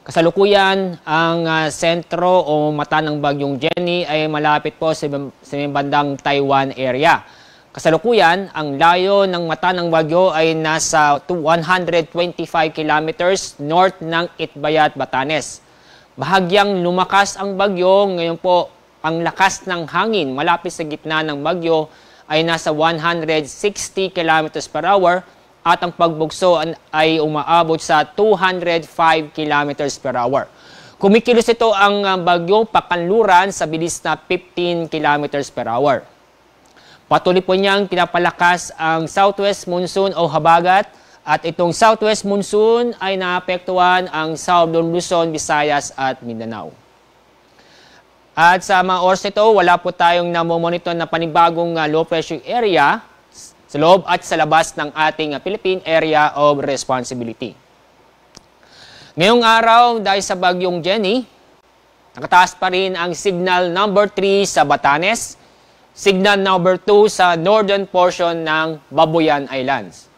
Kasalukuyan, ang sentro o mata ng bagyong Jenny ay malapit po sa may bandang Taiwan area. Kasalukuyan, ang layo ng mata ng bagyo ay nasa 125 kilometers north ng Itbayat, Batanes. Bahagyang lumakas ang bagyo, ngayon po ang lakas ng hangin malapit sa gitna ng bagyo ay nasa 160 kilometers per hour. At ang pagbugso ay umaabot sa 205 kilometers per hour. Kumikilos ito ang bagyong pakanluran sa bilis na 15 kilometers per hour. Patuloy po niyang pinapalakas ang southwest monsoon o habagat at itong southwest monsoon ay naapektuhan ang Southern Luzon, Visayas at Mindanao. At sa mga oras nito, wala po tayong namomonitor na panibagong low pressure area sa loob at sa labas ng ating Philippine Area of Responsibility. Ngayong araw, dahil sa bagyong Jenny, nakataas pa rin ang signal number 3 sa Batanes, signal number 2 sa northern portion ng Babuyan Islands.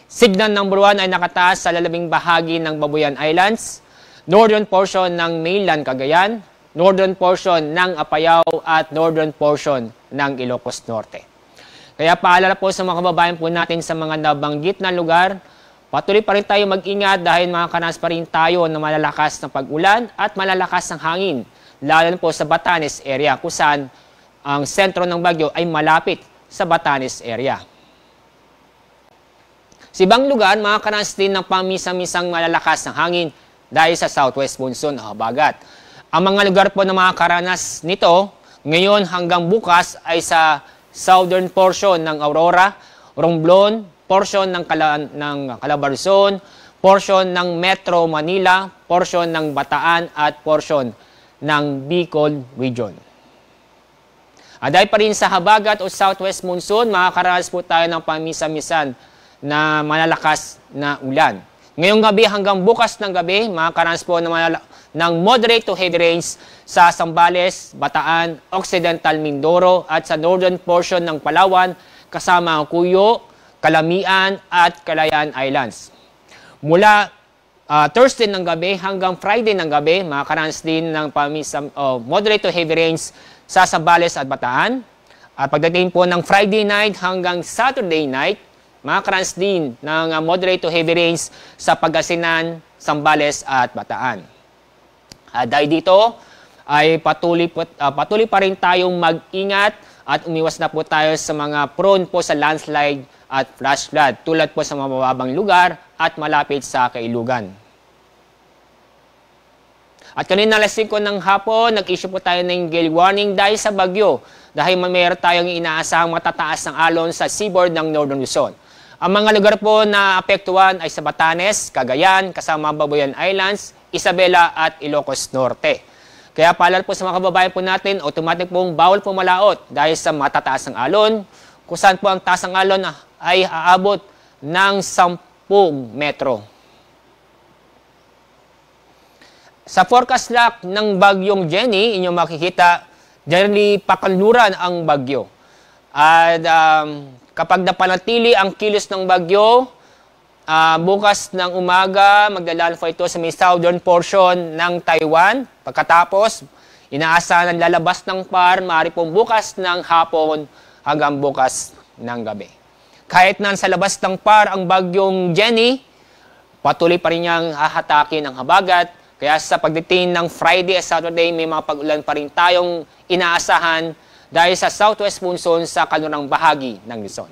Signal number 1 ay nakataas sa lalabing bahagi ng Babuyan Islands, northern portion ng mainland Cagayan, northern portion ng Apayao at northern portion ng Ilocos Norte. Kaya paalala po sa mga kababayan po natin sa mga nabanggit na lugar, patuloy pa rin tayo mag-ingat dahil makakaranas pa rin tayo ng malalakas na pag-ulan at malalakas ng hangin, lalo na po sa Batanes area kung saan ang sentro ng bagyo ay malapit sa Batanes area. Sa ibang lugar, makakaranas din ng pamisa-misang malalakas ng hangin dahil sa southwest monsoon o habagat. Ang mga lugar po na makakaranas nito ngayon hanggang bukas ay sa southern portion ng Aurora, Romblon, portion ng Calabarzon, portion ng Metro Manila, portion ng Bataan at portion ng Bicol Region. Dahil pa rin sa habagat o southwest monsoon, makakaranas po tayo ng pamisa-misan na malalakas na ulan. Ngayong gabi hanggang bukas ng gabi, makakaranas po ng moderate to heavy rains sa Zambales, Bataan, Occidental Mindoro at sa northern portion ng Palawan kasama ang Cuyo, Calamian at Calayan Islands. Mula Thursday ng gabi hanggang Friday ng gabi, makakaranas din ng moderate to heavy rains sa Zambales at Bataan. At pagdating po ng Friday night hanggang Saturday night, makakaranas din ng moderate to heavy rains sa Pangasinan, Zambales at Bataan. Dahil dito ay patuloy pa rin tayong mag-ingat at umiwas na po tayo sa mga prone po sa landslide at flash flood tulad po sa mababang lugar at malapit sa kailugan. At kanina alas 5 ng hapon, nag-issue po tayo ng gale warning dahil sa bagyo dahil mayroon tayong inaasahang matataas ng alon sa seaboard ng Northern Luzon. Ang mga lugar po na apektuhan ay sa Batanes, Cagayan, kasama Babuyan Islands, Isabela at Ilocos Norte. Kaya paalala po sa mga kababayan po natin, automatic pong bawal po malaot dahil sa matataas ng alon, kung saan po ang taas ng alon ay aabot ng 10 metro. Sa forecast lock ng bagyong Jenny, inyong makikita, generally pakanluran ang bagyo. At kapag napanatili ang kilos ng bagyo, bukas ng umaga, maglalandfall ito sa may southern portion ng Taiwan. Pagkatapos, inaasahan ang lalabas ng PAR, maaari pong bukas ng hapon hanggang bukas ng gabi. Kahit nasa labas ng PAR ang bagyong Jenny, patuloy pa rin niyang hahatakin ang habagat. Kaya sa pagdating ng Friday at Saturday, may mga pag-ulan pa rin tayong inaasahan dahil sa southwest monsoon sa kanlurang bahagi ng Luzon.